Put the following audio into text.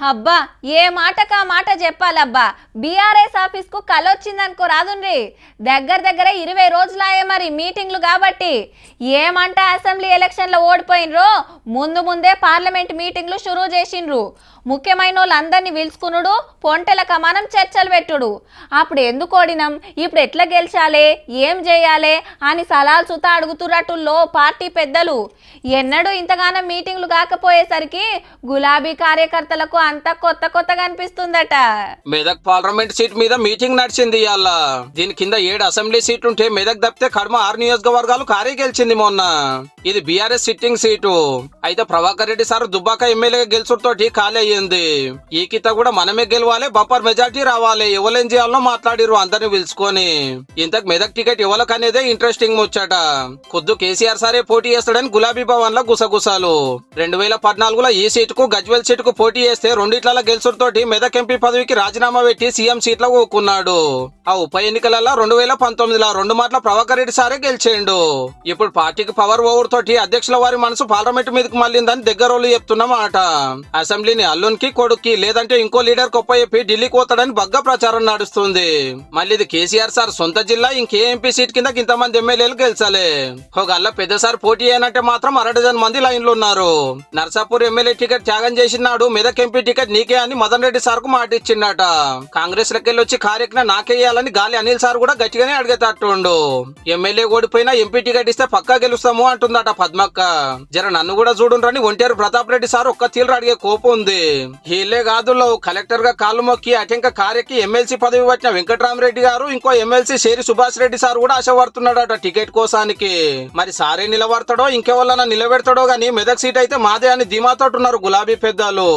అబ్బా ఏ మాటకా మాట చెప్పాలబ్బా. BRS office కు కలొచ్చిందనుకో రాదుండ్రి. దగ్గర 20 రోజులాయే మరి మీటింగ్లు కాబట్టి. ఏమంటే అసెంబ్లీ ఎలక్షన్లో ఓడిపోయినరో ముందే పార్లమెంట్ మీటింగ్లు షురూ చేసిండ్రు. ముఖ్యమైన వాళ్ళందరినీ పిలుచుకునుడు, పొంటెలక మనం చర్చలు పెట్టుడు. అప్పుడు ఎందుకు ఓడినాం, ఇప్పుడు ఎట్లా గెలిచాలే, ఏం చేయాలి అని సలహాలు సుతా అడుగుతున్నట్టుల్లో పార్టీ పెద్దలు. ఎన్నడూ ఇంతగానో మీటింగ్లు కాకపోయేసరికి గులాబీ కార్యకర్తలకు అంతా కొత్తగా అనిపిస్తుందట. మెదక్ పార్లమెంట్ సీట్ మీద మీటింగ్ నడిచింది ఇవాళ. దీని కింద 7 అసెంబ్లీ సీట్లుంటే మెదక్ తప్పితే కడమ 6 నియోజకవర్గాలు కారే గెలిచింది మొన్న. ఇది బీఆర్ఎస్ సిట్టింగ్ సీటు. అయితే ప్రభాకర్ రెడ్డి సార్ దుబ్బాక ఎమ్మెల్యేగా గెలుచుతోటి ఖాళీ అయ్యింది. ఈ కింద కూడా మనమే గెలవాలి, బంపర్ మెజార్టీ రావాలి, ఎవరేం చేయాలో మాట్లాడిరు అందరిని పిలుచుకొని. ఇంతకు మెదక్ టికెట్ ఎవరికనేదే ఇంట్రెస్టింగ్ ముచ్చట. ఖుద్దు కేసీఆర్ సారే పోటీ చేస్తాడని గులాబీ భవన్ లో గుసగుసాలు. 2014లో ఈ సీటుకు గజ్వేల్ సీటుకు పోటీ చేస్తే రెండిట్ల గెలుచుతోటి మెదక్ ఎంపీ పదవికి రాజీనామా పెట్టి సీఎం సీట్లో ఊకున్నాడు. ఆ ఉప ఎన్నికలలో 2019లో 2 మాటల ప్రభాకర్ రెడ్డి సారే గెలిచేండు. ఇప్పుడు పార్టీకి పవర్ ఓవర్ తోటి అధ్యక్షుల వారి మనసు పార్లమెంట్ మీదకి మళ్ళిందని దగ్గరోళ్ళు చెప్తున్నమాట. అసెంబ్లీని అల్లునికి కొడుక్కి లేదంటే ఇంకో లీడర్ కొప్ప చెప్పి ఢిల్లీకి పోతాడని బగ్గా ప్రచారం నడుస్తుంది. మళ్ళీ ఇది కేసీఆర్ సార్ సొంత జిల్లా, ఇంకే ఎంపీ సీట్ కింద ఇంతమంది ఎమ్మెల్యేలు గెలిచాలి. ఒక పెద్ద సార్ పోటీ అయినంటే మాత్రం 1/2 మంది లైన్లు ఉన్నారు. నర్సాపూర్ ఎమ్మెల్యే టికెట్ త్యాగం చేసినాడు, మెదక్ ఎంపీ టికెట్ నీకే అని మదన్ రెడ్డి సార్ కు మాట ఇచ్చిండట. కాంగ్రెస్ లకెళ్ళి వచ్చి కార్యక్రమం నాకేయాలని గాలి అనిల్ సార్ కూడా గట్టిగానే అడిగేటట్టుండు. ఎమ్మెల్యే ఓడిపోయినా ఎంపీ టికెట్ ఇస్తే పక్కా గెలుస్తాము అంటుందట పద్మక్క. జర నన్ను కూడా చూడుండ్రని ఒంటేరు ప్రతాప్ రెడ్డి సార్ ఒక్క తీరు అడిగే కోపం ఉంది. వీళ్ళే కాదు, కలెక్టర్ గా కాళ్ళు మొక్కి అటెంక కార్యకి ఎమ్మెల్సీ పదవి వచ్చిన వెంకటరామరెడ్డి గారు, ఇంకో ఎమ్మెల్సీ షేరి సుభాష్ రెడ్డి సార్ కూడా ఆశపడుతున్నాడట టికెట్ కోసానికి. మరి సారే నిలబడతాడో ఇంకెవరన్నా నిలబెడతాడో గానీ మెదక్ సీట్ అయితే మాదే అని ధీమాతోటున్నారు గులాబీ పెద్దలు.